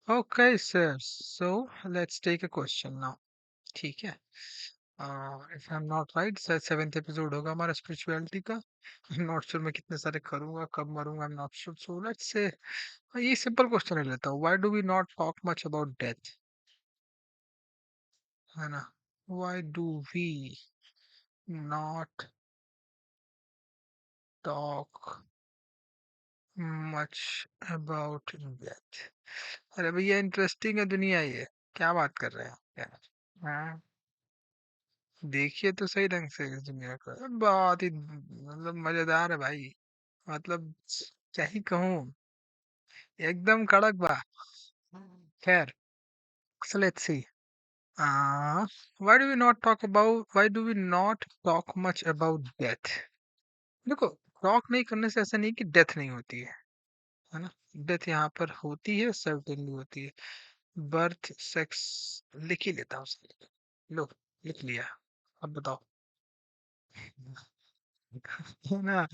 Okay, sir. So let's take a question now. ठीक है. If I'm not right, शायद 7th episode होगा हमारा स्पिरिचुअलिटी का. I'm not sure मैं कितने सारे करूंगा, कब मरूंगा, I'm not sure. So let's say ये सिंपल क्वेश्चन ले लेता हूँ. Why do we not talk much about death? है ना? Why do we not talk much about death? अरे भैया इंटरेस्टिंग है दुनिया ये. क्या बात कर रहे हैं यार? हाँ, देखिए तो सही ढंग से इस दुनिया को. बहुत ही मतलब मजेदार है भाई. मतलब क्या ही कहूँ. एकदम कड़क बा. खैर, so let's see. uh, why do we not talk much about death? देखो, टॉक नहीं करने से ऐसा नहीं कि डेथ नहीं होती है ना? डेथ यहाँ पर होती है, सर्टेनली होती है. बर्थ, सेक्स, लिख ही लेता हूँ. लो, लिख लिया. अब बताओ. है ना?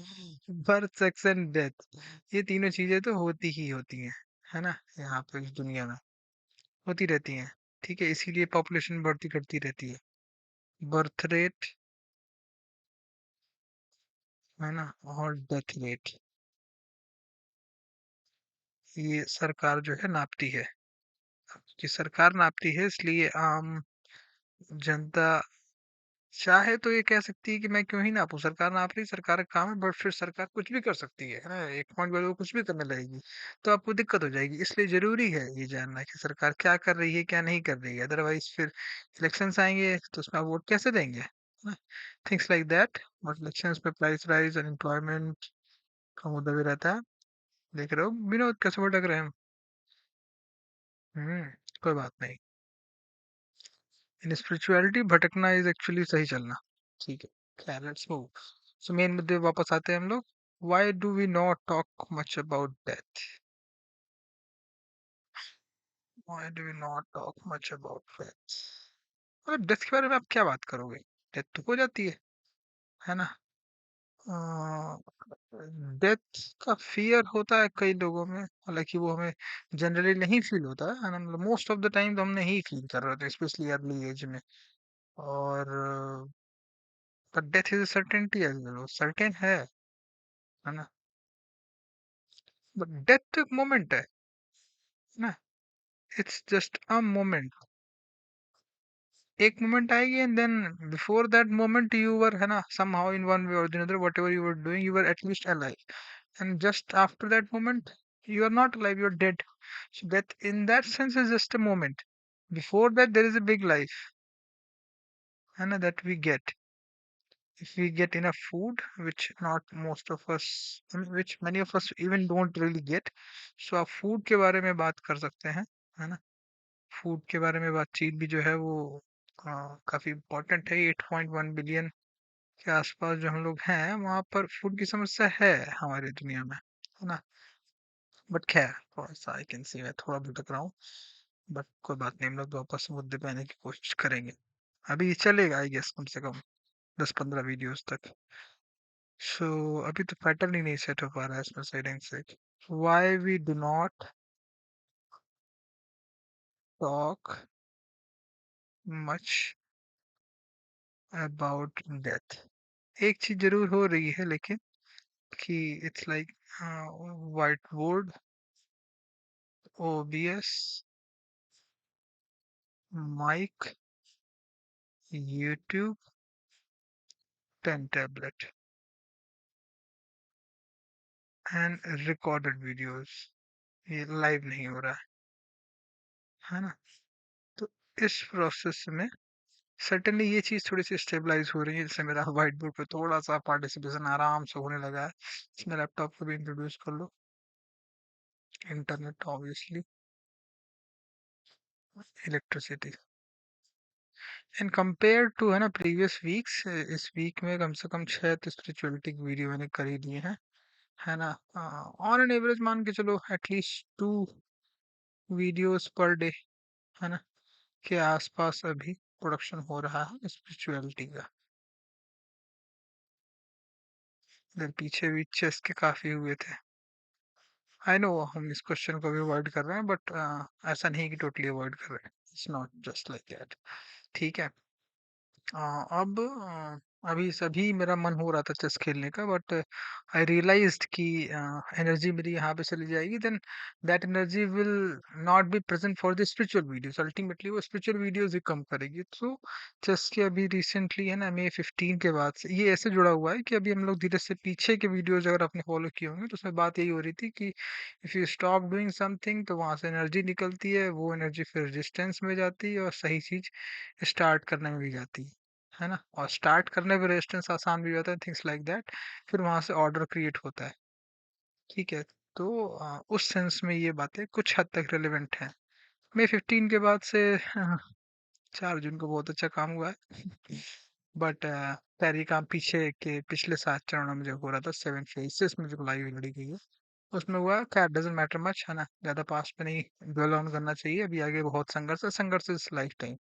बर्थ, सेक्स एंड डेथ, ये तीनों चीजें तो होती ही होती हैं. है ना? यहाँ पे इस दुनिया में होती रहती हैं. ठीक है, इसीलिए पॉपुलेशन बढ़ती घटती रहती है. बर्थ रेट, है ना, और डेथ रेट, ये सरकार जो है नापती है. कि सरकार नापती है, इसलिए आम जनता चाहे तो ये कह सकती है कि मैं क्यों ही नापूं, सरकार नाप रही, सरकार का काम है. बट फिर सरकार कुछ भी कर सकती है ना? एक पॉइंट बाद वो कुछ भी करने लगेगी, तो आपको दिक्कत हो जाएगी. इसलिए जरूरी है ये जानना कि सरकार क्या कर रही है, क्या नहीं कर रही है. अदरवाइज फिर इलेक्शंस आएंगे तो उसमें आप वोट कैसे देंगे, है ना? Things like that. But elections में प्राइस राइज, अनएम्प्लॉयमेंट का मुद्दा भी रहता है. देख रहे हो विनोद कैसे भटक रहे हैं हम. हम्म. कोई बात नहीं. इन स्पिरिचुअलिटी भटकना इज एक्चुअली सही चलना. ठीक है. खैर, लेट्स मूव. सो मेन मुद्दे वापस आते हैं हम लोग. Why do we not talk much about death? Why do we not talk much about death? मतलब डेथ के बारे में आप क्या बात करोगे? डेथ तो हो जाती है ना? डेथ का फियर होता है कई लोगों में, हालांकि वो हमें जनरली नहीं फील होता है ना? मतलब मोस्ट ऑफ द टाइम तो हम नहीं फील कर रहे थे, स्पेशली अर्ली एज में. और but death is a certainty as well. Certain है ना? बट डेथ तो एक मोमेंट है ना? It's just a moment. एक मोमेंट आएगी and then before that moment you were, है ना, somehow in one way or the other, whatever you were doing, you were at least alive. And just after that moment, you are not alive, you're dead. So death in that sense is just a moment. Before that there is a big life, है ना, that we get. If we get enough food, which not most of us, I mean, which many of us even don't really get. So आप food के बारे में बात कर सकते हैं, है ना? फूड के बारे में बातचीत भी जो है वो काफी इम्पोर्टेंट है. 8.1 बिलियन के आसपास जो हम लोग हैं, वहां पर फूड की समस्या है हमारी दुनिया में, है ना? बट खैर, थोड़ा सा आई कैन सी मैं थोड़ा भटक रहा हूँ. बट कोई बात नहीं, हम लोग वापस मुद्दे पे आने की कोशिश करेंगे. अभी चलेगा आई गेस, कम से कम 10-15 वीडियोस तक. सो अभी तो पैटर्न ही नहीं सेट हो पा रहा है इसमें सही ढंग से. Why we do not talk much about death? एक चीज जरूर हो रही है लेकिन, कि it's like white board, OBS, mic, YouTube, pen tablet and recorded videos. ये लाइव नहीं हो रहा है ना? तो इस प्रोसेस में सर्टेनली ये चीज थोड़ी सी स्टेबलाइज हो रही है. जैसे मेरा व्हाइट बोर्ड पे थोड़ा सा पार्टिसिपेशन आराम से होने लगा है. इसमें लैपटॉप को भी इंट्रोड्यूस कर लो. Internet obviously, electricity. And compare to, है ना, प्रीवियस वीक्स, इस वीक में कम से कम 6 तो स्पिरिचुअलिटी की वीडियो मैंने कर ही लिए हैं, है ना? ऑन एन एवरेज मान के चलो एटलीस्ट 2 वीडियोस पर डे, है ना, के आसपास अभी प्रोडक्शन हो रहा है स्पिरिचुअलिटी का. इधर पीछे भी चेस के काफी हुए थे. आई नो हम इस क्वेश्चन को भी अवॉइड कर रहे हैं, बट ऐसा नहीं कि टोटली अवॉइड कर रहे हैं। It's not just like that. ठीक है। अब अभी सभी मेरा मन हो रहा था चेस खेलने का, बट आई रियलाइज्ड कि एनर्जी मेरी यहाँ पे चली जाएगी, then that energy will not be present for the spiritual videos. Ultimately वो स्पिरिचुअल वीडियोस ही कम करेगी। तो चेस के अभी रिसेंटली है ना, May 15 के बाद से ये ऐसे जुड़ा हुआ है कि अभी हम लोग धीरे से पीछे के वीडियोस अगर आपने फॉलो किए होंगे तो उसमें बात यही हो रही थी कि if you stop doing something तो वहां से एनर्जी निकलती है, वो एनर्जी फिर रेजिस्टेंस में जाती है और सही चीज स्टार्ट करने में भी जाती है ना। और स्टार्ट करने में रेजिस्टेंस आसान भी हो जाता है, थिंग्स लाइक दैट। फिर वहां से ऑर्डर क्रिएट होता है। ठीक है। तो उस सेंस में ये बातें कुछ हद तक रेलेवेंट हैं। May 15 के बाद से 4 जून को बहुत अच्छा काम हुआ है। बट खैर ये काम पीछे के पिछले 7 चरणों में जो हो रहा था, 7 फेजेस में जो लाइव लड़ी गई है उसमें हुआ। खैर डजेंट मैटर मच, है ना, ज्यादा पास्ट पे नहीं ड्वेल ऑन करना चाहिए। अभी आगे बहुत संघर्ष है, संघर्ष इज लाइफ टाइम,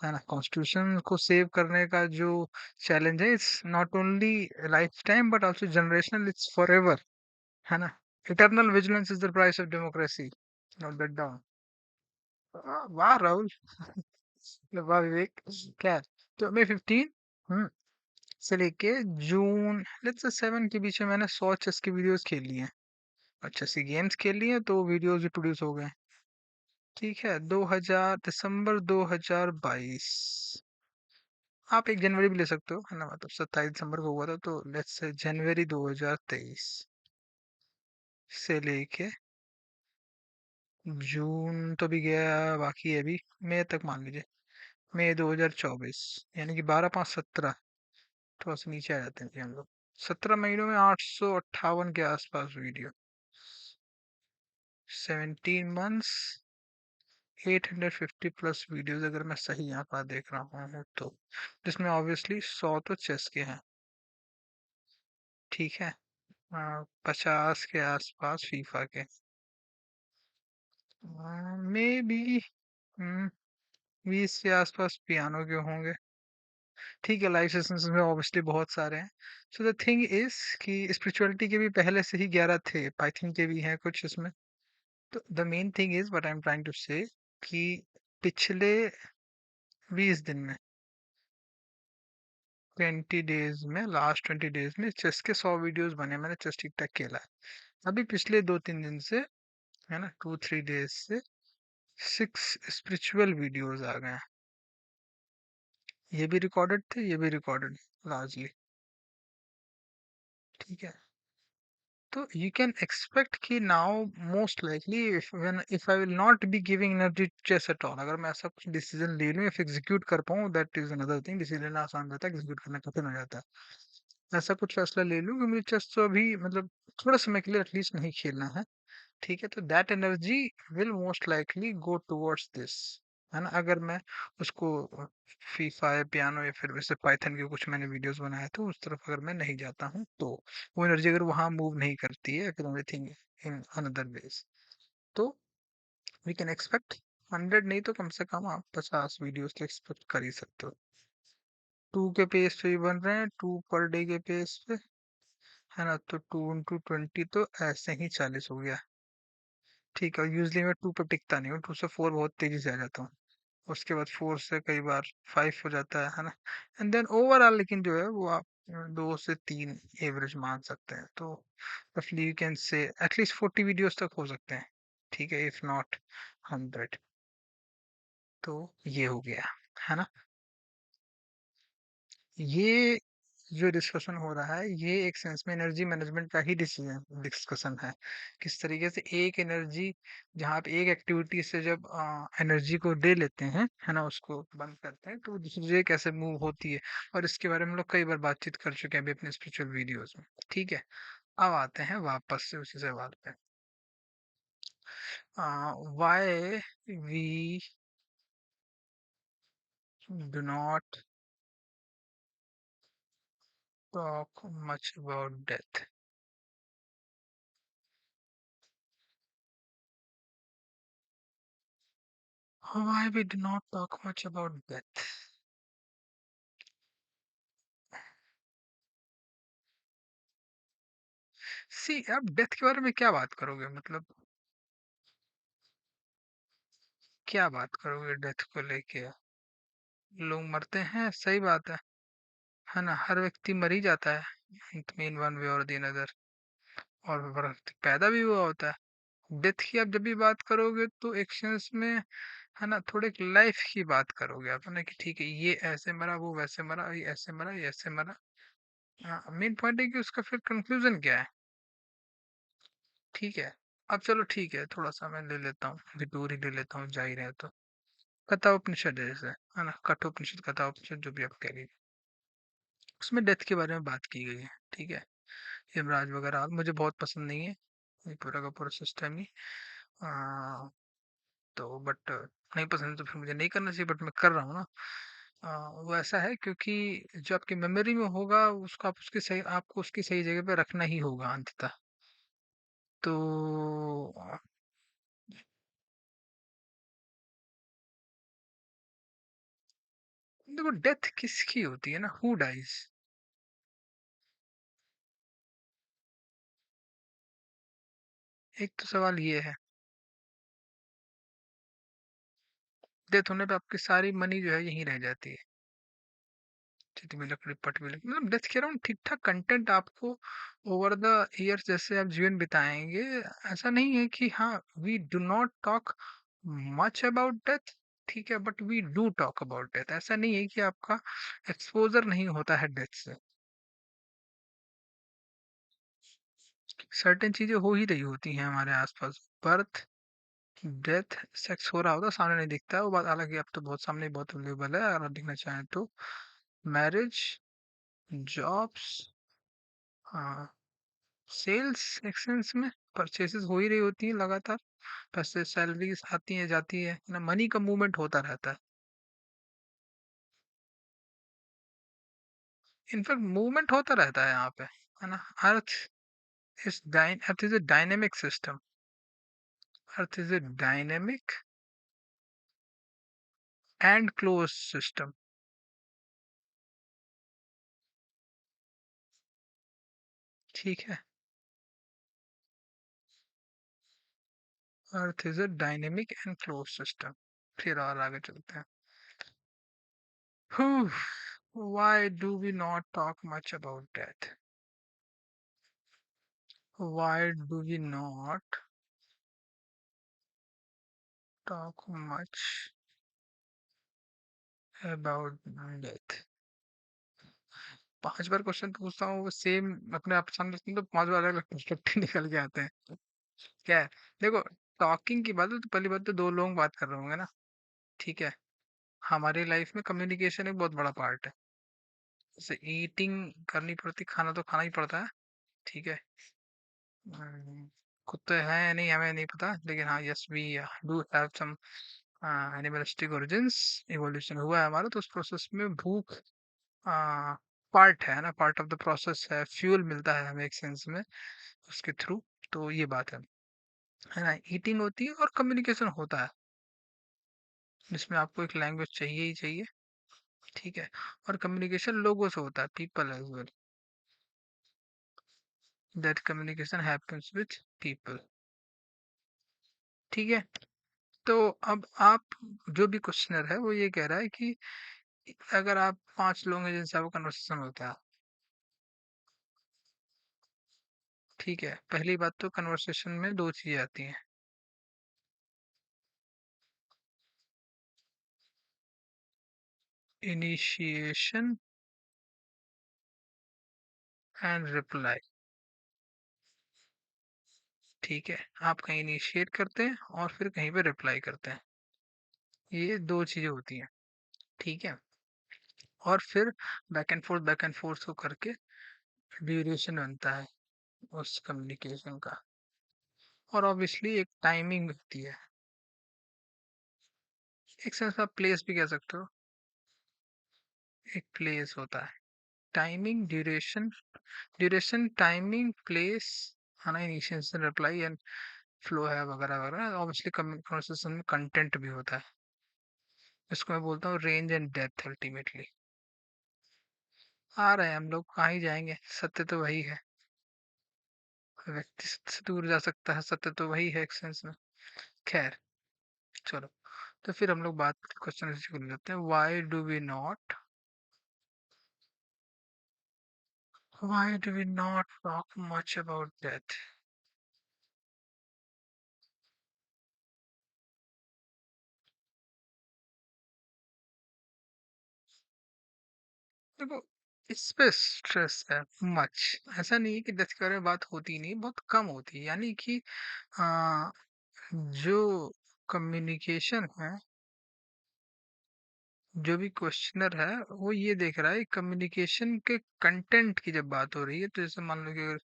है ना। कॉन्स्टिट्यूशन को सेव करने का जो चैलेंज है, it's not only life time but also generational, it's for ever, है ना। Eternal vigilance is the price of democracy, note that down. वाह राहुल। वाह विवेक। खैर, तो May 15 से लेके जून लेट्स से 7 के बीच में मैंने 100 चेस की वीडियोस खेल ली हैं। अच्छा सी गेम्स खेल लिए तो वीडियोस भी प्रोड्यूस हो गए। ठीक है। 2000 दिसंबर 2022, आप 1 जनवरी भी ले सकते हो, है ना, मतलब 27 दिसंबर को हुआ था, तो लेट्स से जनवरी 2023 से लेके जून तो भी गया, बाकी है अभी मई तक मान लीजिए। मई 2024, यानी कि 12 5 17, थोड़ा सा नीचे आ जाते हैं जी हम लोग। 17 महीनों में 858 के आसपास वीडियो। 17 months, 850 प्लस वीडियोस, अगर मैं सही आंकड़ा देख रहा हूँ तो, जिसमें ऑब्वियसली 100 तो चेस के हैं। ठीक है। 50 के आसपास फीफा के, मे बी 20 के आसपास पियानो के होंगे। ठीक है। लाइव सेशंस में ऑब्वियसली बहुत सारे हैं। सो द थिंग इज कि स्पिरिचुअलिटी के भी पहले से ही 11 थे, पाइथन के भी हैं कुछ इसमें। तो the main thing is what I am trying to say कि पिछले 20 दिन में, 20 डेज में, लास्ट 20 डेज में चेस के 100 वीडियोस बने, मैंने चेस ठीक ठाक खेला है। अभी पिछले 2 3 दिन से, है ना, 2 3 डेज से 6 स्पिरिचुअल वीडियोस आ गए हैं। ये भी रिकॉर्डेड थे, ये भी रिकॉर्डेड लार्जली। ठीक है। तो you can expect कि now most likely if I will not be giving energy to chess at all, अगर मैं ऐसा कुछ डिसीजन ले लूं, if एग्जीक्यूट कर पाऊं, that is another thing. Decision लेना आसान रहता है, एग्जीक्यूट करना कठिन हो जाता है। ऐसा कुछ फैसला ले लूं कि मुझे चेस तो अभी मतलब थोड़ा समय के लिए एटलीस्ट नहीं खेलना है। ठीक है। तो that energy will most likely go towards this, है ना। अगर मैं उसको फीफा या पियानो या फिर वैसे पाइथन के कुछ मैंने वीडियोस बनाए तो उस तरफ अगर मैं नहीं जाता हूँ तो वो एनर्जी अगर वहां मूव नहीं करती है, फिर एवरीथिंग इन अनदर वेज, तो वी कैन एक्सपेक्ट 100 नहीं तो कम से कम आप 50 वीडियोस तो एक्सपेक्ट कर ही सकते हो। 2 के पेस पे भी बन रहे हैं, 2 पर डे के पेस पे, है ना। तो 2 into 20 तो ऐसे ही 40 हो गया। ठीक है। यूजली मैं 2 पे टिकता नहीं हूँ, 2 से 4 बहुत तेजी से आ जाता हूँ। उसके बाद 4 से कई बार 5 हो जाता है ना। एंड देन ओवरऑल लेकिन जो है वो आप 2 से 3 एवरेज मान सकते हैं। तो रफली you can say at least 40 videos तक हो सकते हैं। ठीक है, इफ नॉट 100। तो ये हो गया, है ना। ये जो डिस्कशन हो रहा है ये एक सेंस में एनर्जी मैनेजमेंट का ही डिसीजन डिस्कशन है। किस तरीके से एक एनर्जी, जहाँ आप एक एक्टिविटी से जब एनर्जी को ले लेते हैं, है ना, उसको बंद करते हैं, तो वो दूसरी जगह कैसे मूव होती है। और इसके बारे में हम लोग कई बार बातचीत कर चुके हैं अभी अपने स्पिरिचुअल वीडियोस में। ठीक है। अब आते हैं वापस से उसी सवाल पे। Why we do not talk much about death. Why we do not talk much about death? See आप डेथ के बारे में क्या बात करोगे, मतलब क्या बात करोगे डेथ को लेके? लोग मरते हैं, सही बात है ना, हर व्यक्ति मर ही जाता है अंत में इन वन वे और दी अनदर, और पैदा भी हुआ होता है। डेथ की आप जब भी बात करोगे तो एक सेंस में है ना, थोड़े एक लाइफ की बात करोगे आप, है ना, कि ठीक है ये ऐसे मरा, वो वैसे मरा, ये ऐसे मरा, ये ऐसे मरा। हाँ, मेन पॉइंट है कि उसका फिर कंक्लूजन क्या है। ठीक है, अब चलो ठीक है, थोड़ा सा मैं ले लेता हूँ, डिटूर ही ले लेता हूँ, जा ही रहे हैं तो। कथोपनिषद जैसे है ना, कठोपनिषद, कथोपनिषद जो भी आप कह लीजिए, उसमें डेथ के बारे में बात की गई है। ठीक है, यमराज वगैरह मुझे बहुत पसंद नहीं है, ये पूरा का पूरा सिस्टम ही। आ, तो बट नहीं पसंद तो फिर मुझे नहीं करना चाहिए, बट मैं कर रहा हूँ ना। वो ऐसा है क्योंकि जो आपकी मेमोरी में होगा उसको आप उसकी सही, आपको उसकी सही जगह पे रखना ही होगा अंततः। तो देखो डेथ किसकी होती है ना, हु डाइज। एक तो सवाल ये है, डेथ होने पे आपकी सारी मनी जो है यहीं रह जाती है, चित में लकड़ी पट में लकड़ी, मतलब डेथ कह रहा हूँ, ठीक ठाक कंटेंट आपको ओवर द ईयर्स जैसे आप जीवन बिताएंगे। ऐसा नहीं है कि हाँ, we do not talk much about death, ठीक है, but we do talk about death. ऐसा नहीं है कि आपका एक्सपोजर नहीं होता है डेथ से, सर्टेन चीजें हो ही रही होती हैं हमारे आसपास। बर्थ, डेथ, सेक्स हो रहा होता है, सामने नहीं दिखता है वो बात अलग है, अब तो बहुत सामने बहुत अवेलेबल है अगर आप दिखना चाहें तो। मैरिज, जॉब्स, हाँ, सेल्स, एक्सचेंज में परचेसेस हो ही रही होती हैं लगातार, पैसे सैलरीज आती हैं जाती है ना, मनी का मूवमेंट होता रहता है। इनफैक्ट मूवमेंट होता रहता है यहाँ पे, है ना। Earth earth is a dynamic system, earth is a dynamic and close system. ठीक है, earth is a dynamic and close system. फिर और आगे चलते हैं। Why do we not talk much about death? Why do we not talk much about death? 5 bar question पूछता हूँ, वो सेम अपने आप सामने रखते हैं, तो 5 बार अलग अलग पर्सपेक्टिव निकल के आते हैं। क्या है, देखो, टॉकिंग की बात है तो पहली बात तो 2 लोग बात कर रहे होंगे ना। ठीक है, हमारी लाइफ में कम्युनिकेशन एक बहुत बड़ा पार्ट है। जैसे ईटिंग करनी पड़ती, खाना तो खाना ही पड़ता है। ठीक है, हम्म, कुत्ते हैं या नहीं हमें नहीं पता, लेकिन हाँ, yes we do have some animalistic origins, evolution हुआ है हमारा, तो उस प्रोसेस में भूख पार्ट है ना, पार्ट ऑफ द प्रोसेस है, फ्यूल मिलता है हमें एक सेंस में उसके थ्रू। तो ये बात है ना, ईटिंग होती है और कम्युनिकेशन होता है, जिसमें आपको एक लैंग्वेज चाहिए ही चाहिए। ठीक है, और कम्युनिकेशन लोगों से होता है, people as well, that communication happens with people. ठीक है, तो अब आप, जो भी क्वेश्चनर है वो ये कह रहा है कि अगर आप 5 लोग हैं जिनसे आपका कन्वर्सेशन होता है, ठीक है, पहली बात तो कन्वर्सेशन में 2 चीजें आती हैं, इनिशिएशन एंड रिप्लाई। ठीक है, आप कहीं इनिशिएट करते हैं और फिर कहीं पे रिप्लाई करते हैं, ये 2 चीजें होती हैं। ठीक है, और फिर बैक एंड फोर्थ को करके ड्यूरेशन बनता है उस कम्युनिकेशन का, और ऑब्वियसली एक टाइमिंग होती है, एक सेंस आप प्लेस भी कह सकते हो, एक प्लेस होता है, timing, duration, duration, timing, place, है ना, इनिशिएशन, रिप्लाई एंड फ्लो है वगैरह वगैरह। ऑब्वियसली कन्वर्सेशन में कंटेंट भी होता है, इसको मैं बोलता हूँ रेंज एंड डेप्थ अल्टीमेटली। आ रहे हैं हम लोग, कहाँ ही जाएंगे, सत्य तो वही है। व्यक्ति सत्य से दूर जा सकता है, सत्य तो वही है एक सेंस में। खैर, चलो। तो फिर हम लोग बात क्वेश्चन शुरू कर लेते हैं। Why do we not talk much about death? देखो, इस पे स्ट्रेस है मच। ऐसा नहीं है कि डेथ के बारे में बात होती नहीं, बहुत कम होती है। यानी कि आ, जो कम्युनिकेशन है, जो भी क्वेश्चनर है, वो ये देख रहा है कम्युनिकेशन के कंटेंट की जब बात हो रही है। तो जैसे मान लो कि अगर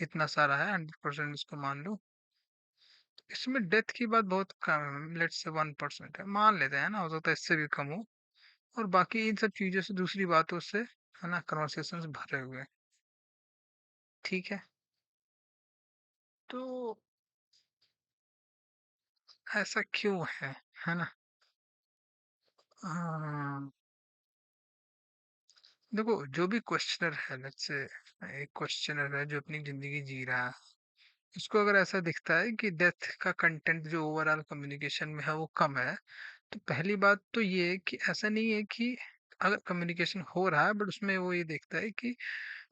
इतना सारा है, 100% इसको मान लो, तो इसमें डेथ की बात बहुत कम है, लेट्स से 1% है, मान लेते हैं ना, हो सकता है इससे भी कम हो। और बाकी इन सब चीजों से, दूसरी बातों से, है ना, कन्वर्सेशन भरे हुए हैं। ठीक है। तो ऐसा क्यों है ना? हाँ, देखो, जो भी क्वेश्चनर है, लेट्स से एक क्वेश्चनर है जो अपनी जिंदगी जी रहा है, उसको अगर ऐसा दिखता है कि डेथ का कंटेंट जो ओवरऑल कम्युनिकेशन में है वो कम है, तो पहली बात तो ये है कि ऐसा नहीं है कि अगर कम्युनिकेशन हो रहा है, बट उसमें वो ये देखता है कि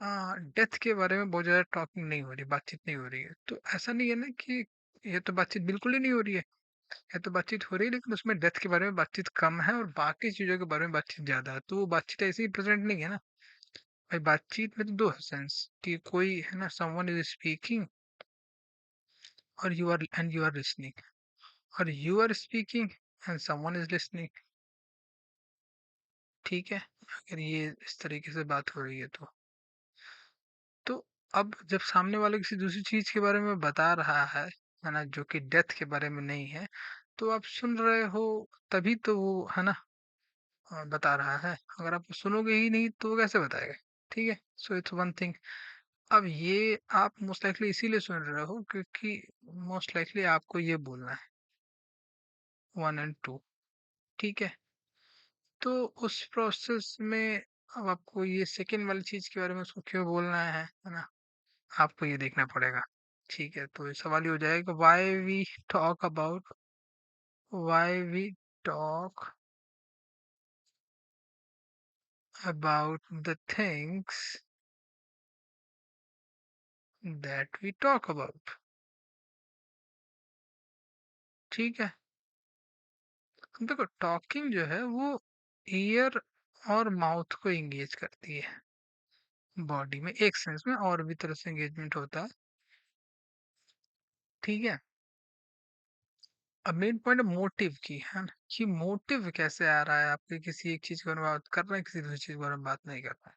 डेथ के बारे में बहुत ज्यादा टॉकिंग नहीं हो रही, बातचीत नहीं हो रही है। तो ऐसा नहीं है ना कि ये तो बातचीत बिल्कुल ही नहीं हो रही है। ये तो बातचीत हो रही है, लेकिन उसमें डेथ के बारे में बातचीत कम है और बाकी चीजों के बारे में बातचीत ज्यादा है। तो वो बातचीत ऐसे ही प्रेजेंट नहीं है ना भाई। बातचीत में तो दो है सेंस, कि कोई है ना, समवन इज स्पीकिंग और यू आर लिसनिंग, और you are speaking and someone is listening. ठीक है, अगर ये इस तरीके से बात हो रही है तो अब जब सामने वाले किसी दूसरी चीज के बारे में बता रहा है ना, जो कि डेथ के बारे में नहीं है, तो आप सुन रहे हो, तभी तो वो है ना बता रहा है। अगर आप सुनोगे ही नहीं तो वो कैसे बताएगा? ठीक है, सो इट्स वन थिंग। अब ये आप मोस्ट लाइकली इसीलिए सुन रहे हो क्योंकि मोस्ट लाइकली आपको ये बोलना है, 1 और 2। ठीक है। तो उस प्रोसेस में अब आपको ये सेकेंड वाली चीज के बारे में उसको क्यों बोलना है ना, आपको ये देखना पड़ेगा। ठीक है, तो ये सवाल ही हो जाएगा, why we talk about the things that we talk about. ठीक है। देखो, टॉकिंग जो है वो ईयर और माउथ को एंगेज करती है बॉडी में, एक सेंस में और भी तरह से एंगेजमेंट होता है। ठीक है। अब मेन पॉइंट मोटिव की है ना, कि मोटिव कैसे आ रहा है आपके, किसी एक चीज के बारे में बात कर रहे हैं, किसी दूसरी चीज के बारे में बात नहीं कर रहे हैं।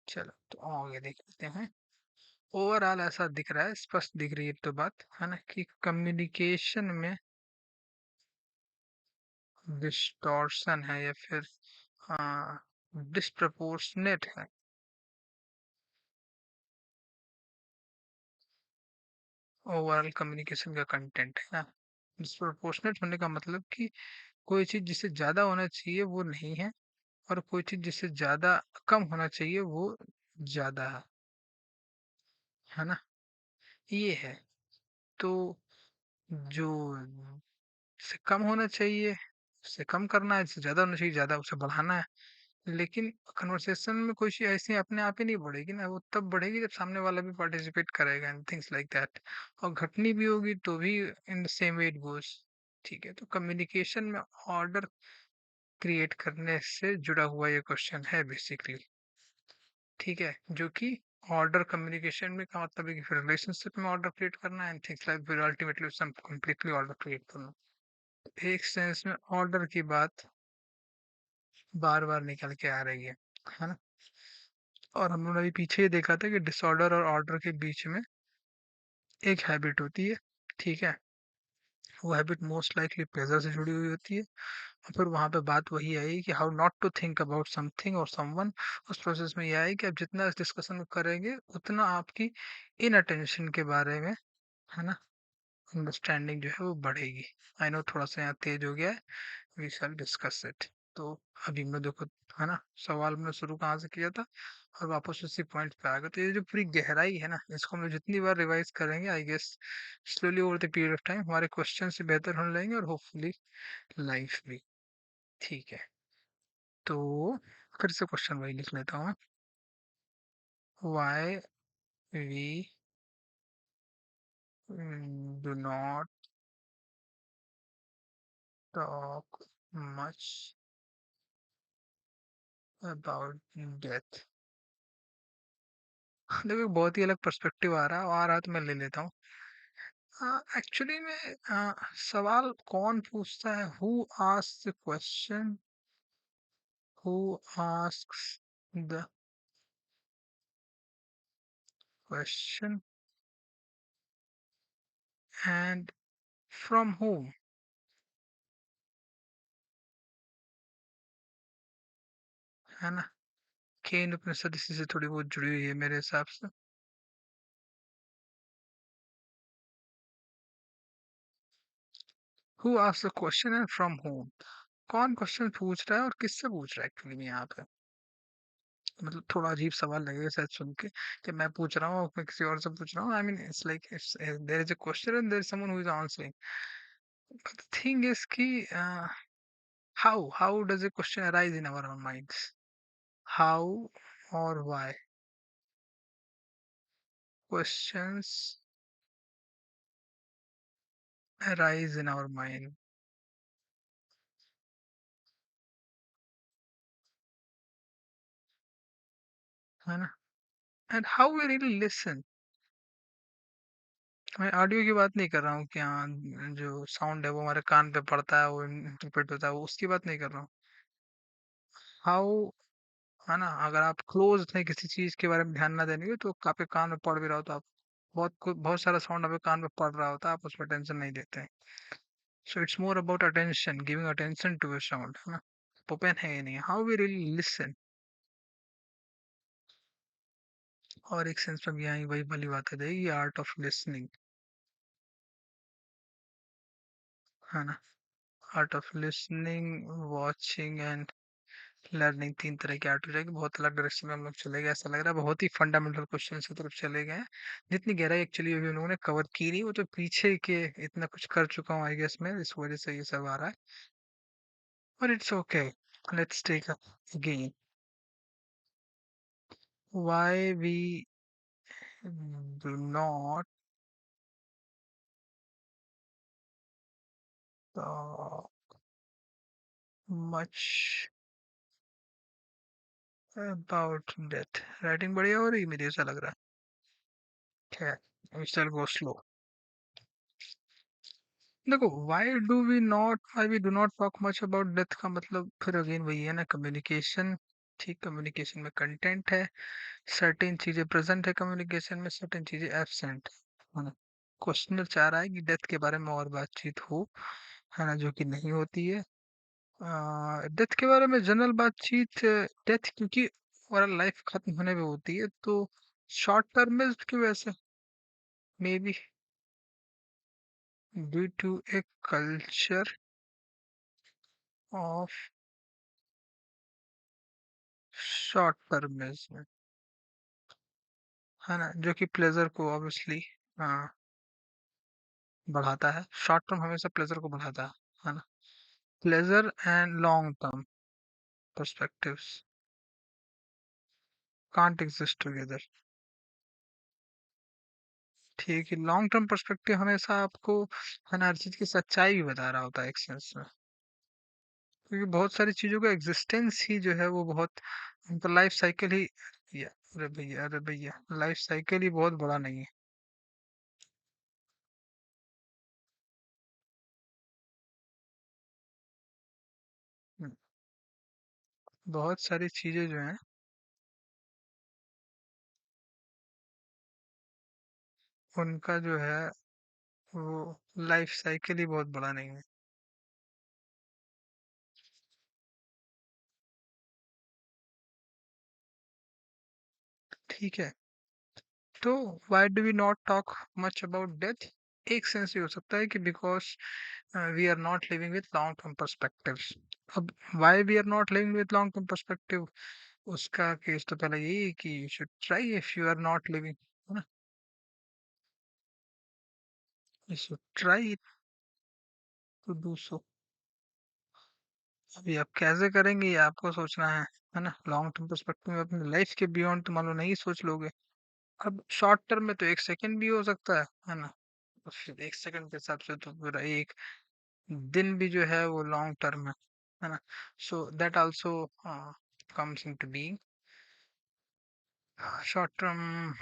चलो, तो आगे देख लेते हैं। ओवरऑल ऐसा दिख रहा है, स्पष्ट दिख रही है तो बात है ना, कि कम्युनिकेशन में डिस्टॉर्शन है या फिर डिस्प्रपोर्शनेट है। ओवरऑल कम्युनिकेशन का कंटेंट है ना, डिस्प्रोपोर्शनेट होने का मतलब कि कोई चीज जिससे ज्यादा होना चाहिए वो नहीं है, और कोई चीज जिससे ज्यादा कम होना चाहिए वो ज्यादा है ना, ये है। तो जो से कम होना चाहिए उससे कम करना है, जिससे ज्यादा होना चाहिए ज्यादा उसे बढ़ाना है। लेकिन कन्वर्सेशन में कोई चीज ऐसी अपने आप ही नहीं बढ़ेगी ना, वो तब बढ़ेगी जब सामने वाला भी पार्टिसिपेट करेगा एंड थिंग्स लाइक दैट। और घटनी भी होगी तो भी in the same way it goes. ठीक है, तो कम्युनिकेशन में ऑर्डर क्रिएट करने से जुड़ा हुआ ये क्वेश्चन है बेसिकली। ठीक है, जो कि ऑर्डर कम्युनिकेशन में का मतलब है कि फिर रिलेशनशिप में ऑर्डर क्रिएट करना एंड थिंग्स लाइक, फिर अल्टीमेटली सम कंप्लीटली ऑर्डर क्रिएट करना। एक सेंस में ऑर्डर की बात बार बार निकल के आ रही है ना। और हम लोगों ने अभी पीछे ही देखा था कि डिसऑर्डर और ऑर्डर के बीच में एक हैबिट होती है। ठीक है, वो हैबिट मोस्ट लाइकली प्लेजर से जुड़ी हुई होती है। और फिर वहां पे बात वही आई कि how not to think about something और समवन। उस प्रोसेस में ये आई कि आप जितना इस डिस्कशन को करेंगे उतना आपकी इन अटेंशन के बारे में, है ना, अंडरस्टैंडिंग जो है वो बढ़ेगी। आई नो थोड़ा सा यहाँ तेज हो गया है, वी शैल डिस्कस इट। तो अभी मैं देखो, है ना, सवाल मैंने शुरू कहाँ से किया था और वापस उसी पॉइंट पे आ गए। तो ये जो पूरी गहराई है ना, इसको हम लोग जितनी बार रिवाइज करेंगे, I guess slowly over the period of time हमारे क्वेश्चन से बेहतर होने लगेंगे और होपफुली लाइफ भी। ठीक है, तो फिर से क्वेश्चन वही लिख लेता हूँ। Why we do not talk much about death. देखो बहुत ही अलग पर्सपेक्टिव आ रहा है तो मैं ले लेता हूँ। एक्चुअली में सवाल कौन पूछता है, who asks the question, who asks the question and from whom, है ना। केन उपनिषद इसी से थोड़ी बहुत जुड़ी हुई है मेरे हिसाब से। Who asks the question and from whom, कौन क्वेश्चन पूछ रहा है और किससे पूछ रहा है एक्चुअली में यहाँ पे। मतलब थोड़ा अजीब सवाल लगेगा शायद सुन के कि मैं पूछ रहा हूँ और मैं किसी और से पूछ रहा हूँ। I mean it's like it's there is a question and there is someone who is answering. But the thing is कि how does a question arise in our own minds? How or why questions arise in our mind, है ना। And how we really listen। मैं audio की बात नहीं कर रहा हूँ कि हाँ जो साउंड है वो हमारे कान पे पड़ता है, वो इंटरप्रेट होता है, वो उसकी बात नहीं कर रहा हूँ। हाउ, है ना, अगर आप क्लोज थे किसी चीज के बारे में ध्यान ना देंगे तो आपके कान में पड़ भी रहा हो तो आप बहुत सारा साउंड आपके कान में पड़ रहा होता है, आप उस पर टेंशन नहीं देते हैं। So it's more about attention, giving attention to a sound, है ना। ओपन है ये नहीं, how we really listen। और एक सेंस में भी यहाँ वही वाली बात आ जाएगी, आर्ट ऑफ लिसनिंग, है ना। Art of listening, watching and learning, तीन तरह की आर्ट हो जाएगी। बहुत अलग डायरेक्शन में हम लोग चले गए, ऐसा लग रहा है बहुत ही फंडामेंटल क्वेश्चन की तरफ चले गए हैं। जितनी गहराई एक्चुअली अभी उन लोगों ने कवर की नहीं, वो तो पीछे के इतना कुछ कर चुका हूँ आई गेस मैं, इस वजह से ये सब आ रहा है। और it's okay, let's take again. Why we do not talk much about death। Writing बढ़िया हो रही मेरी, ऐसा लग रहा है। We shall go slow। देखो, why we do not talk much about death का मतलब फिर अगेन वही है ना, कम्युनिकेशन। ठीक, कम्युनिकेशन में कंटेंट है, सर्टेन चीजें प्रेजेंट है कम्युनिकेशन में, सर्टेन चीजें एब्सेंट है ना। क्वेश्चनर चाह रहा है कि डेथ के बारे में और बातचीत हो, है ना, जो कि नहीं होती है। डेथ के बारे में जनरल बातचीत, डेथ क्योंकि ओवरऑल लाइफ खत्म होने पे होती है तो शॉर्ट टर्मिस्ट की वजह से, may be due to a culture of short termism, है ना, जो कि प्लेजर को ऑब्वियसली बढ़ाता है। शॉर्ट टर्म हमेशा प्लेजर को बढ़ाता है ना। Pleasure and long term perspectives can't exist together. ठीक है, लॉन्ग टर्म पर्सपेक्टिव हमेशा आपको, है ना, हर चीज की सच्चाई भी बता रहा होता है एक सेंस में। क्योंकि बहुत सारी चीजों का एग्जिस्टेंस ही जो है वो बहुत, उनका लाइफ साइकिल ही, या अरे भैया लाइफ साइकिल ही बहुत बड़ा नहीं है। हम्म, बहुत सारी चीजें जो हैं उनका जो है वो लाइफ साइकिल ही बहुत बड़ा नहीं है। ठीक है, तो why do we not talk much about death. एक सेंस ये हो सकता है कि because we are not living with long term perspectives. अब why we are not living with long term perspective, उसका केस तो पहले यही है कि you should try if you are not living, है ना, you should try to do so. अभी आप कैसे करेंगे ये आपको सोचना है ना। लॉन्ग टर्म पर्सपेक्टिव में अपनी लाइफ के बियॉन्ड तो मान लो नहीं सोच लोगे। अब शॉर्ट टर्म में तो 1 सेकंड भी हो सकता है ना। तो फिर 1 सेकंड के हिसाब से तो पूरा एक दिन भी जो है वो लॉन्ग टर्म है ना। So that also comes into being. Short term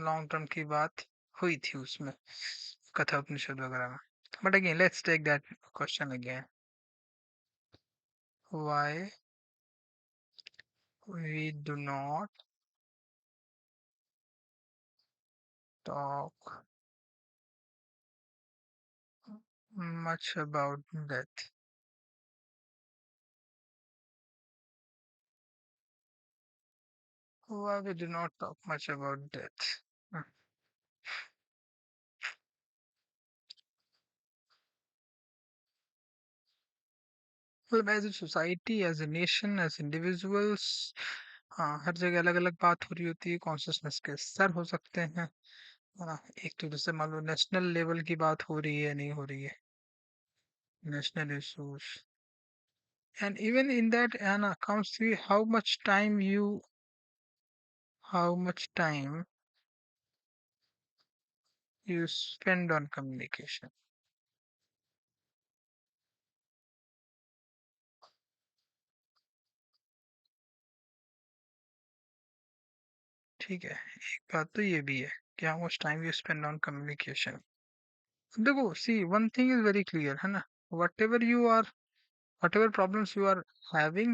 long term की बात हुई थी उसमें, कथा उपनिषद वगैरह में। But again let's take that question again, why we do not talk much about death. Why we do not talk much about death? Hmm. मतलब as a society, as a nation, as individuals, हाँ हर जगह अलग अलग बात हो रही होती है, कॉन्शियसनेस के स्तर हो सकते हैं, है ना। एक तो जैसे मान लो नेशनल लेवल की बात हो रही है, नहीं हो रही है, national issues, and even in that है ना comes to how much time you spend on communication। ठीक है, एक बात तो ये भी है कि how much time you spend on communication। देखो see one thing is very clear, है ना, whatever you are, whatever problems you are having,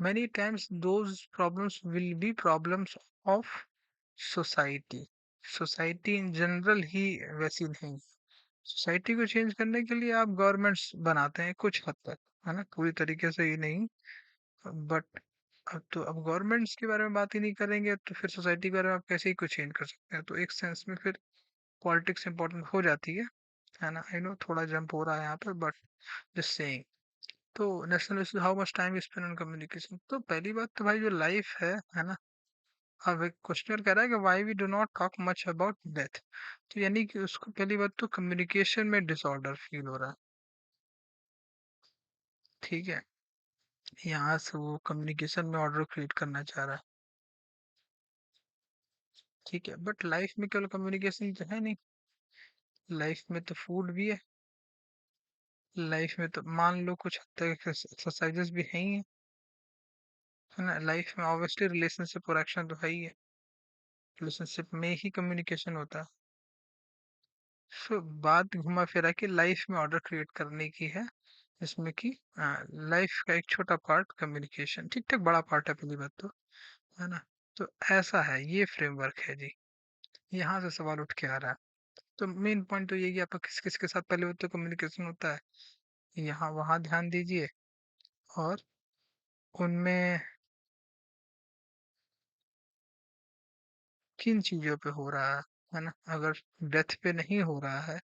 many times those problems will be problems of society। Society in general ही वैसी नहीं। Society को change करने के लिए आप गवर्नमेंट्स बनाते हैं कुछ हद तक, है ना, पूरी तरीके से ही नहीं। बट अब तो अब गवर्नमेंट्स के बारे में बात ही नहीं करेंगे तो फिर सोसाइटी के बारे में आप कैसे ही कुछ चेंज कर सकते हैं। तो एक सेंस में फिर पॉलिटिक्स इंपॉर्टेंट हो जाती है ना। आई नो थोड़ा जंप हो रहा है यहाँ पर, बट जस्ट सेइंग। तो national issue how much time spend on communication, तो पहली बात तो भाई जो लाइफ है ना। अब एक क्वेश्चन कह रहा है कि why we do not talk much about death, तो यानी कि उसको पहली बात तो कम्युनिकेशन में डिसऑर्डर फील हो रहा है। ठीक है, यहाँ से वो कम्युनिकेशन में ऑर्डर क्रिएट करना चाह रहा है। ठीक है, बट लाइफ में केवल कम्युनिकेशन तो है नहीं, लाइफ में तो फूड भी है, लाइफ में तो मान लो कुछ हद तक एक्सरसाइजेस भी है ही है ना। लाइफ में ऑब्वियसली रिलेशनशिप और एक्शन तो है ही है, रिलेशनशिप में ही कम्युनिकेशन होता है। सो बात घुमा फिरा के लाइफ में ऑर्डर क्रिएट करने की है, जिसमें कि लाइफ का एक छोटा पार्ट कम्युनिकेशन, ठीक ठाक बड़ा पार्ट है पहली बात तो, है ना। तो ऐसा है, ये फ्रेमवर्क है जी, यहाँ से सवाल उठ के आ रहा है। तो मेन पॉइंट तो ये है कि आपका किस किस के साथ पहले तो कम्युनिकेशन होता है, यहाँ वहाँ ध्यान दीजिए। और उनमें किन चीज़ों पे हो रहा है ना। अगर डेथ पे नहीं हो रहा है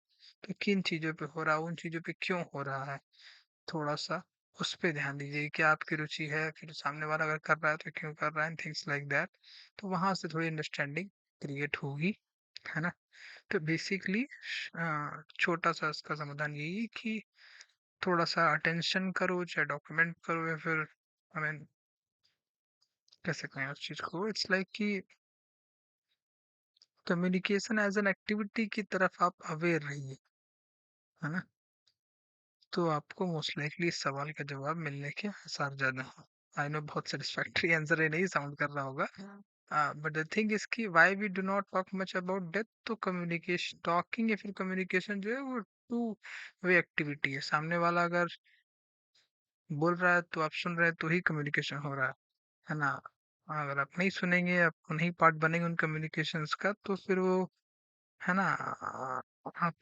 तो किन चीज़ों पे हो रहा है, उन चीज़ों पे क्यों हो रहा है, थोड़ा सा उस पे ध्यान दीजिए कि आपकी रुचि है, फिर सामने वाला अगर कर रहा है तो क्यों कर रहा है, थिंग्स लाइक दैट। तो वहां से थोड़ी अंडरस्टैंडिंग क्रिएट होगी, है ना। तो बेसिकली छोटा सा इसका समाधान यही है कि थोड़ा सा अटेंशन करो, चाहे डॉक्यूमेंट करो या फिर आई मीन कैसे कहें उस चीज को, इट्स लाइक कि कम्युनिकेशन एज एन एक्टिविटी की तरफ आप अवेयर रहिए, है ना। तो आपको मोस्ट लाइकली इस सवाल का जवाब मिलने के आसार ज्यादा हैं। आई नो बहुत सेटिस्फैक्टरी आंसर है नहीं साउंड कर रहा होगा, बट द थिंग इज कि why we do not talk much about death, तो कम्युनिकेशन टॉकिंग या फिर कम्युनिकेशन जो है वो टू वे एक्टिविटी है। सामने वाला अगर बोल रहा है तो आप सुन रहे हैं तो ही कम्युनिकेशन हो रहा है ना। अगर आप नहीं सुनेंगे, आप नहीं पार्ट बनेंगे उन कम्युनिकेशंस का, तो फिर वो है ना, आप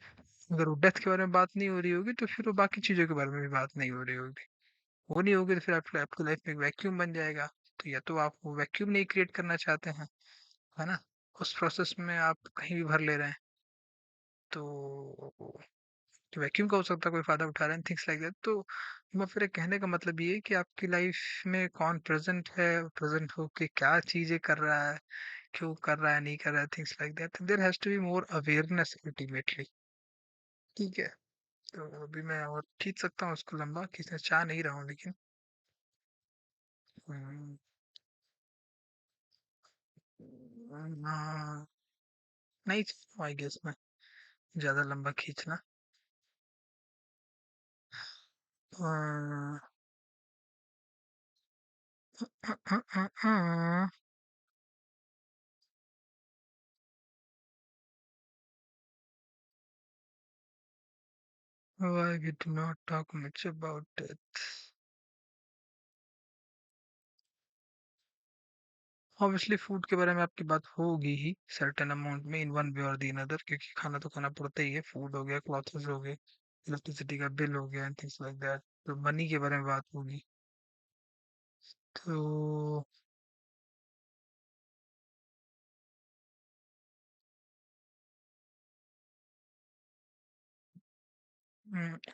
अगर वो डेथ के बारे में बात नहीं हो रही होगी तो फिर वो बाकी चीजों के बारे में भी बात नहीं हो रही होगी। वो नहीं होगी तो फिर आपकी लाइफ में एक वैक्यूम बन जाएगा। तो या तो आप वो वैक्यूम नहीं क्रिएट करना चाहते हैं, है ना, उस प्रोसेस में आप कहीं भी भर ले रहे हैं, तो वैक्यूम का हो सकता है कोई फायदा उठा रहे हैं, थिंग्स लाइक दैट। तो मैं फिर कहने का मतलब ये है कि आपकी लाइफ में कौन प्रेजेंट है, प्रेजेंट होके क्या चीजें कर रहा है, क्यों कर रहा है, नहीं कर रहा है, things like that. There has to be more awareness ultimately. ठीक है। तो अभी मैं और खींच सकता हूँ उसको लंबा, खींचना चाह नहीं रहा हूँ लेकिन हम्म, हाँ, नहीं आई गेस मैं ज्यादा लंबा खींचना। Why we do not talk much about it? Obviously food के बारे में आपकी बात होगी ही सर्टेन अमाउंट में, इन वन वे और दी अनदर, क्योंकि खाना तो खाना पड़ता ही है। फूड हो गया, क्लॉथ्स हो गए, इलेक्ट्रिसिटी का बिल हो गया एंड थिंग्स लाइक दैट। तो मनी के बारे में बात होगी। तो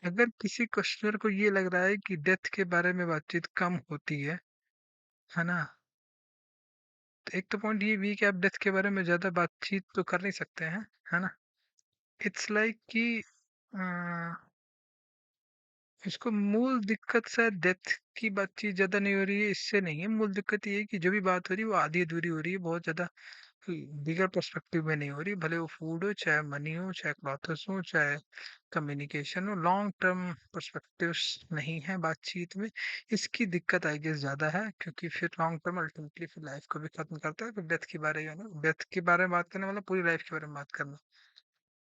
अगर किसी कस्टमर को ये लग रहा है कि डेथ के बारे में बातचीत कम होती है ना, तो एक तो पॉइंट ये भी है कि आप डेथ के बारे में ज्यादा बातचीत तो कर नहीं सकते हैं, है ना। इट्स लाइक कि इसको मूल दिक्कत शायद डेथ की बातचीत ज्यादा नहीं हो रही है, इससे नहीं है। मूल दिक्कत ये है कि जो भी बात हो रही है वो आधी अधूरी हो रही है, बहुत ज्यादा बिगर पर्सपेक्टिव में नहीं हो रही। भले वो फूड हो, चाहे मनी हो, चाहे क्लॉथ्स हो, चाहे कम्युनिकेशन हो, लॉन्ग टर्म पर्सपेक्टिव्स नहीं है बातचीत में। इसकी दिक्कत आई गेस ज्यादा है, क्योंकि फिर लॉन्ग टर्म अल्टीमेटली फिर लाइफ को भी खत्म करता है। फिर डेथ के बारे में ना, डेथ के बारे में बात करने मतलब पूरी लाइफ के बारे में बात करना।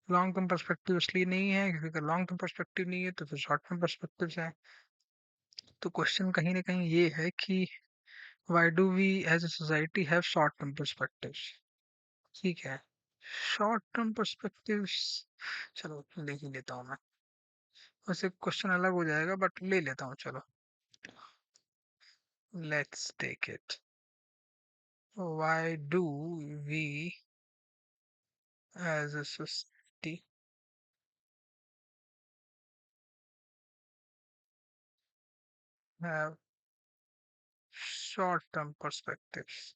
लॉन्ग टर्म पर्सपेक्टिव इसलिए नहीं है क्योंकि अगर लॉन्ग टर्म पर्सपेक्टिव नहीं है तो फिर शॉर्ट टर्म पर्सपेक्टिव है। तो क्वेश्चन कहीं ना कहीं ये है कि why do we as a society have short term perspectives. ठीक है। शॉर्ट टर्म पर्सपेक्टिव्स, चलो ले ही लेता हूँ मैं। वैसे क्वेश्चन अलग हो जाएगा बट ले लेता हूँ, चलो। Let's take it. Why do we as a society have short term perspectives.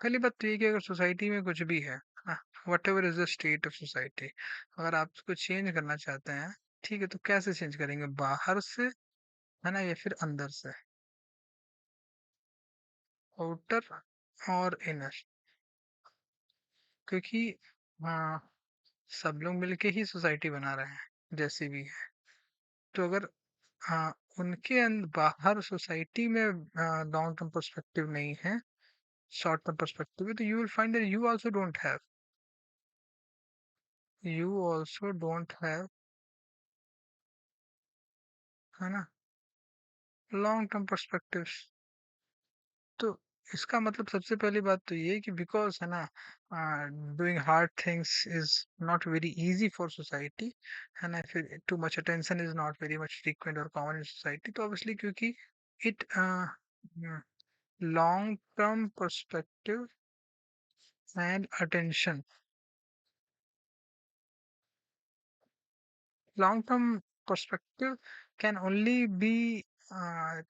पहली बात तो ये कि अगर सोसाइटी में कुछ भी है, what ever is the state of society, अगर आप उसको चेंज करना चाहते हैं, ठीक है, तो कैसे चेंज करेंगे? बाहर से, है ना, या फिर अंदर से? आउटर और इनर, क्योंकि हाँ, सब लोग मिलके ही सोसाइटी बना रहे हैं जैसी भी है। तो अगर हाँ, उनके बाहर सोसाइटी में लॉन्ग टर्म पर्सपेक्टिव नहीं है, शॉर्ट टर्म पर्सपेक्टिव है, तो you will find that you also don't have, है ना, लॉन्ग टर्म पर्सपेक्टिव। तो इसका मतलब सबसे पहली बात तो ये है कि बिकॉज, है ना, doing hard things is not very easy for society, है ना। फिर too much attention is not very much frequent और कॉमन इन सोसाइटी, तो ऑब्वियसली क्योंकि it long term perspective and attention, long term perspective can only be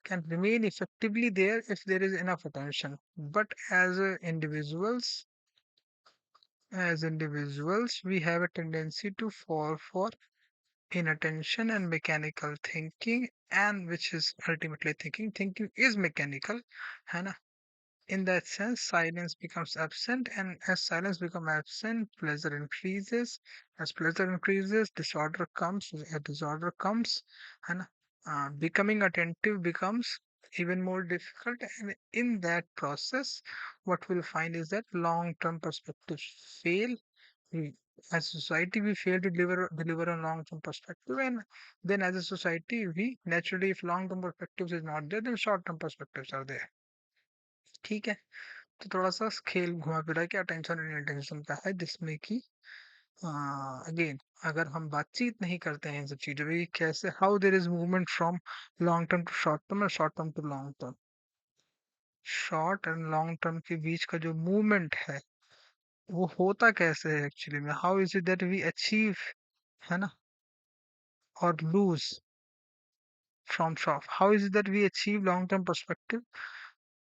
can remain effectively there if there is enough attention. But as individuals we have a tendency to fall for inattention and mechanical thinking, and which is ultimately thinking is mechanical, है ना। In that sense, silence becomes absent, and as silence becomes absent, pleasure increases. As pleasure increases, disorder comes. A disorder comes, and becoming attentive becomes even more difficult. And in that process, what we'll find is that long-term perspectives fail. We, as a society, we fail to deliver a long-term perspective, and then as a society, we naturally, if long-term perspectives is not there, then short-term perspectives are there. ठीक है। तो थोड़ा सा खेल घुमा फिरा के attention and intention का है, जिसमें कि अगेन, अगर हम बातचीत नहीं करते हैं इन सब चीजों पे कि कैसे how there is movement from long term to short term और short term to long term, short and long term के बीच का जो मूवमेंट है वो होता कैसे है एक्चुअली में, how is it that we achieve, है ना, और lose from shop, how is it that we achieve long term perspective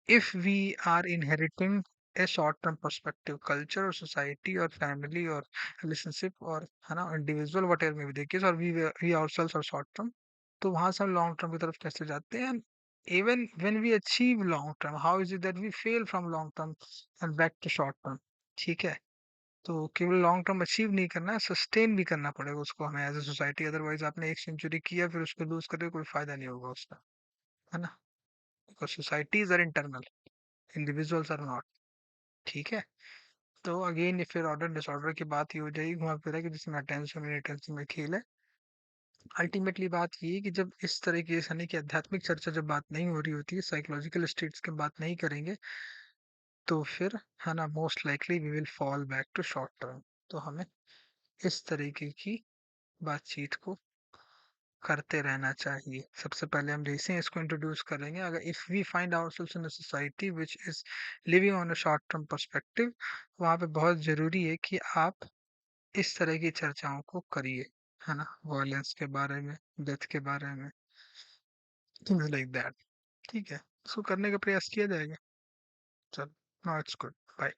if we are inheriting a short term perspective culture or society or family or relationship or है ना individual whatever may be the case, or we ourselves are short term, तो वहां से हम long term की तरफ कैसे जाते हैं, even when we achieve long term how is it that we fail from long term and back to short term. ठीक है, तो केवल लॉन्ग टर्म अचीव नहीं करना है, सस्टेन भी करना पड़ेगा उसको हमें एज ए सोसाइटी, अदरवाइज आपने एक सेंचुरी किया फिर उसको लूज करके कोई फायदा नहीं होगा उसका, है ना, because societies are internal, individuals are not. ठीक है, तो अगेन ये फिर ऑर्डर डिसऑर्डर की बात ही हो जाएगी घुमा फिरा कि जिसमें अटेंशन और अटेंशन में खेल है। अल्टीमेटली बात ये है कि जब इस तरह की यानी कि आध्यात्मिक चर्चा जब बात नहीं हो रही होती है, साइकोलॉजिकल स्टेट्स की बात नहीं करेंगे, तो फिर है ना most likely we will fall back to short term. तो हमें इस तरीके की बातचीत को करते रहना चाहिए। सबसे पहले हम जैसे ही इसको इंट्रोड्यूस करेंगे, अगर if we find ourselves in a society which is living on a short term perspective, वहाँ पे बहुत ज़रूरी है कि आप इस तरह की चर्चाओं को करिए, है ना? वॉयलेंस के बारे में, डेथ के बारे में, थिंग्स लाइक दैट। ठीक है? इसको करने का प्रयास किया जाएगा। चलो, नाउ इट्स गुड। बाय।